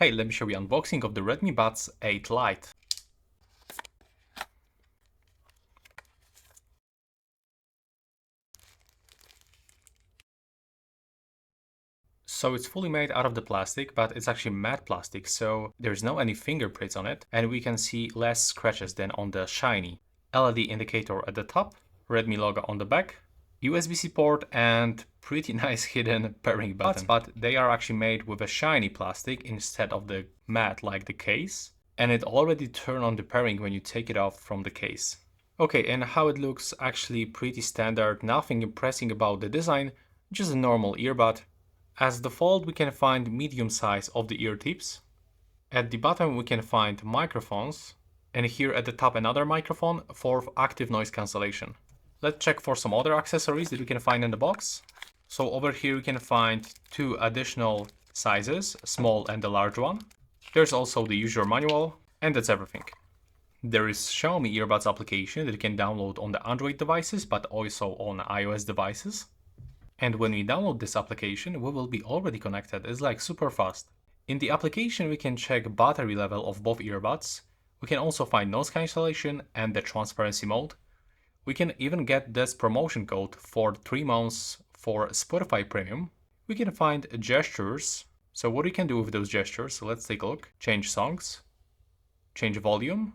Hey, let me show you unboxing of the Redmi Buds 8 Lite. So it's fully made out of the plastic, but it's actually matte plastic, so there's no any fingerprints on it, and we can see less scratches than on the shiny. LED indicator at the top, Redmi logo on the back, USB-C port, and pretty nice hidden pairing button. But they are actually made with a shiny plastic instead of the matte like the case, and it already turns on the pairing when you take it off from the case. Okay, and how it looks, actually pretty standard, nothing impressive about the design, just a normal earbud. As default, we can find medium size of the ear tips. At the bottom we can find microphones, and here at the top another microphone for active noise cancellation. Let's check for some other accessories that we can find in the box. So over here we can find two additional sizes, small and the large one. There's also the user manual, and that's everything. There is Xiaomi earbuds application that you can download on the Android devices, but also on iOS devices. And when we download this application, we will be already connected. It's like super fast. In the application, we can check battery level of both earbuds. We can also find noise cancellation and the transparency mode. We can even get this promotion code for 3 months for Spotify Premium. We can find gestures. So what we can do with those gestures, so let's take a look. Change songs, change volume,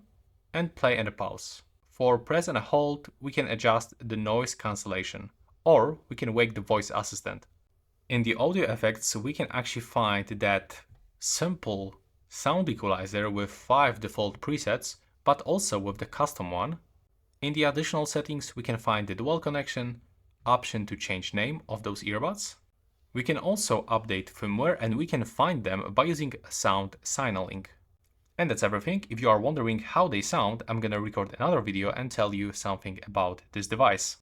and play and pause. For press and hold, we can adjust the noise cancellation, or we can wake the voice assistant. In the audio effects, we can actually find that simple sound equalizer with 5 default presets, but also with the custom one. In the additional settings, we can find the dual connection, option to change name of those earbuds. We can also update firmware, and we can find them by using sound signaling. And that's everything. If you are wondering how they sound, I'm gonna record another video and tell you something about this device.